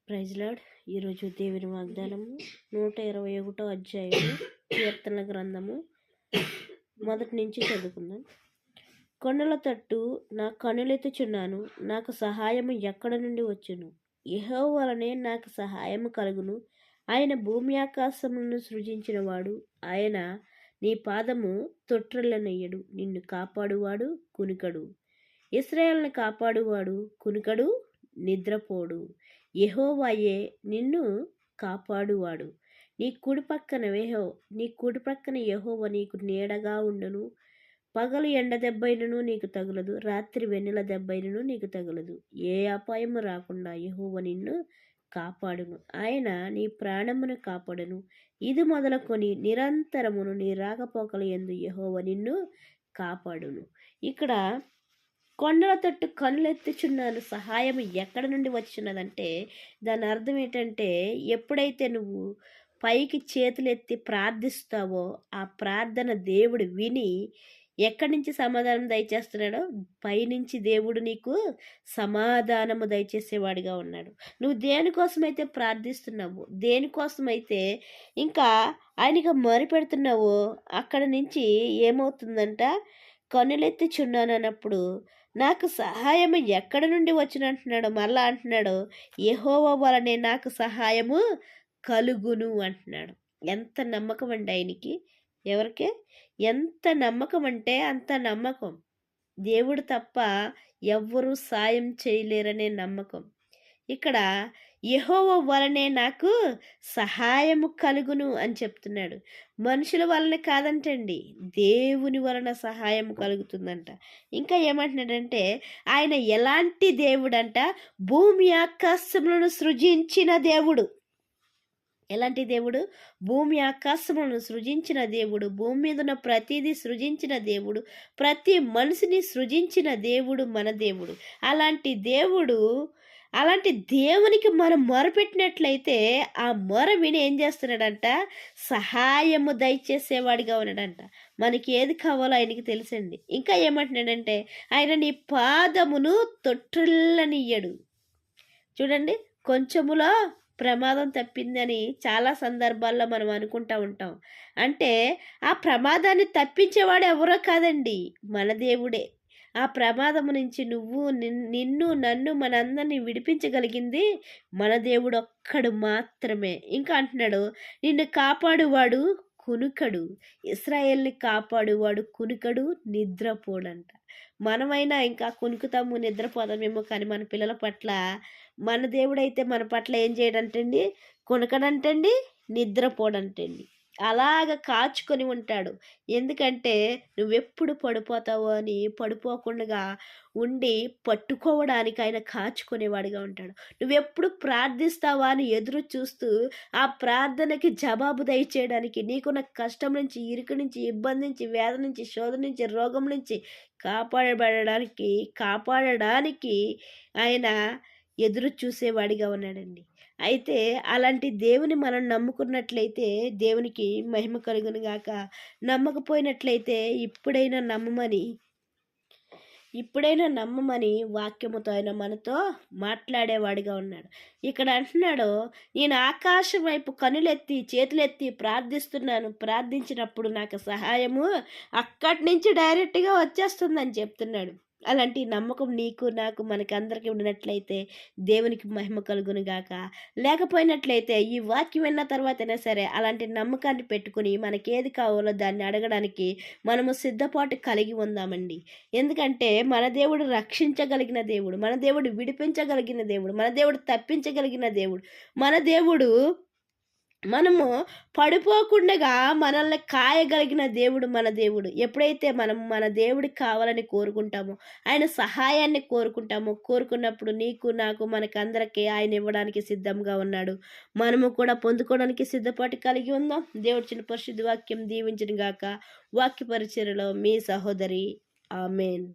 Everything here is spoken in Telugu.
Praise lord. ఈరోజు దేవుని వాగ్దానము 121 అధ్యాయము కీర్తనల గ్రంథము మొదటి నుంచి చదువుకుందాం. కొండల తట్టు నా కనులెత్తుచున్నాను, నాకు సహాయము ఎక్కడ నుండి వచ్చును? యెహోవా వలనే నాకు సహాయము కలుగును. ఆయన భూమి ఆకాశములను సృజించినవాడు. ఆయన నీ పాదము తొట్రెల్లనెయ్యడు. నిన్ను కాపాడువాడు కునుకడు. ఇశ్రాయేలును కాపాడువాడు కునుకడు, నిద్రపోడు. యెహోవాయే నిన్ను కాపాడువాడు. నీ కుడి ప్రక్కన యెహోవా నీకు నీడగా ఉండును. పగలు ఎండ దెబ్బైనను నీకు తగులదు, రాత్రి వెన్నెల దెబ్బైనను నీకు తగులదు. ఏ అపాయము రాకుండా యెహోవా నిన్ను కాపాడును. ఆయన నీ ప్రాణమును కాపాడును. ఇది మొదలుకొని నిరంతరమును నీ రాకపోకల యందు యెహోవా నిన్ను కాపాడును. ఇక్కడ కొండల తట్టు కనులెత్తుచున్నాను, సహాయం ఎక్కడ నుండి వచ్చినదంటే దాని అర్థం ఏంటంటే, ఎప్పుడైతే నువ్వు పైకి చేతులెత్తి ప్రార్థిస్తావో ఆ ప్రార్థన దేవుడు విని ఎక్కడి నుంచి సమాధానం దయచేస్తున్నాడో పైనుంచి దేవుడు నీకు సమాధానము దయచేసేవాడిగా ఉన్నాడు. నువ్వు దేనికోసమైతే ప్రార్థిస్తున్నావు, దేనికోసమైతే ఇంకా ఆయనకి మొరపెడుతున్నావో అక్కడ నుంచి ఏమవుతుందంట, కనులెత్తుచున్నాను అన్నప్పుడు నాకు సహాయము ఎక్కడ నుండి వచ్చిన అంటున్నాడు. మళ్ళా అంటున్నాడు, యెహోవా వలనే నాకు సహాయము కలుగును అంటున్నాడు. ఎంత నమ్మకం అండి ఆయనకి, ఎవరికి ఎంత నమ్మకం అంటే అంత నమ్మకం. దేవుడు తప్ప ఎవ్వరూ సాయం చేయలేరనే నమ్మకం. ఇక్కడ యెహోవా వలనే నాకు సహాయము కలుగును అని చెప్తున్నాడు. మనుషుల వలన కాదంటండి, దేవుని వలన సహాయం కలుగుతుందంట. ఇంకా ఏమంటున్నాడంటే, ఆయన ఎలాంటి దేవుడంట, భూమి ఆకాశములను సృజించిన దేవుడు. ఎలాంటి దేవుడు? భూమి ఆకాశములను సృజించిన దేవుడు, భూమి మీద ఉన్న ప్రతిదీ సృజించిన దేవుడు, ప్రతి మనిషిని సృజించిన దేవుడు మన దేవుడు. అలాంటి దేవునికి మనం మొరపెట్టినట్లయితే ఆ మొర విని ఏం చేస్తున్నాడంట, సహాయము దయచేసేవాడిగా ఉన్నాడంట. మనకి ఏది కావాలో ఆయనకి తెలుసండి. ఇంకా ఏమంటున్నాడంటే, ఆయన నీ పాదమును తొట్టిల్లనియ్యడు. చూడండి, కొంచెములో ప్రమాదం తప్పిందని చాలా సందర్భాల్లో మనం అనుకుంటూ ఉంటాం. అంటే ఆ ప్రమాదాన్ని తప్పించేవాడు ఎవరో కాదండి, మన దేవుడే. ఆ ప్రమాదం నుంచి నిన్ను నన్ను మనందరినీ విడిపించగలిగింది మన దేవుడు ఒక్కడు మాత్రమే. ఇంకా అంటున్నాడు, నిన్ను కాపాడువాడు కునుకడు. ఇశ్రాయేల్ని కాపాడువాడు కునుకడు, నిద్రపోడంట. మనమైనా ఇంకా కునుకుతాము, నిద్రపోదామేమో, కానీ మన పిల్లల పట్ల మన దేవుడైతే మన పట్ల ఏం చేయడంటండి, కునకడంటండి, నిద్రపోడంటండి. అలాగ కాచుకొని ఉంటాడు. ఎందుకంటే నువ్వెప్పుడు పడిపోతావో అని పడిపోకుండా ఉండి పట్టుకోవడానికి ఆయన కాచుకునేవాడిగా ఉంటాడు. నువ్వెప్పుడు ప్రార్థిస్తావా అని ఎదురు చూస్తూ ఆ ప్రార్థనకి జవాబు దయచేయడానికి, నీకున్న కష్టం నుంచి, ఇరుకు నుంచి, ఇబ్బంది నుంచి, వేద నుంచి, శోధన నుంచి, రోగం నుంచి కాపాడడానికి ఆయన ఎదురు చూసేవాడిగా ఉన్నాడండి. అయితే అలాంటి దేవుని మనం నమ్ముకున్నట్లయితే దేవునికి మహిమ కలుగును గాక. నమ్మకపోయినట్లయితే ఇప్పుడైనా నమ్మమని వాక్యముతో ఆయన మనతో మాట్లాడేవాడిగా ఉన్నాడు. ఇక్కడ అంటున్నాడు, నేను ఆకాశం వైపు కనులెత్తి చేతులెత్తి ప్రార్థించినప్పుడు నాకు సహాయము అక్కడి నుంచి డైరెక్ట్గా వచ్చేస్తుందని చెప్తున్నాడు. అలాంటి నమ్మకం నీకు నాకు మనకి అందరికీ ఉండినట్లయితే దేవునికి మహిమ కలుగును గాక. లేకపోయినట్లయితే ఈ వాక్యం విన్న తర్వాతైనా సరే అలాంటి నమ్మకాన్ని పెట్టుకుని మనకేది కావాలో దాన్ని అడగడానికి మనము సిద్ధపాటు కలిగి ఉందామండి. ఎందుకంటే మన దేవుడు రక్షించగలిగిన దేవుడు, మన దేవుడు విడిపించగలిగిన దేవుడు, మన దేవుడు తప్పించగలిగిన దేవుడు, మన దేవుడు మనము పడిపోకుండా మనల్ని కాయగలిగిన దేవుడు మన దేవుడు. ఎప్పుడైతే మనం మన దేవుడికి కావాలని కోరుకుంటామో, ఆయన సహాయాన్ని కోరుకున్నప్పుడు నీకు నాకు మనకందరికీ ఆయన ఇవ్వడానికి సిద్ధంగా ఉన్నాడు. మనము కూడా పొందుకోవడానికి సిద్ధపాటు కలిగి ఉందాం. దేవుడి చిన్న పరిశుద్ధ వాక్యం దీవించును గాక. వాక్య పరిచర్యలో మీ సహోదరి. ఆమేన్.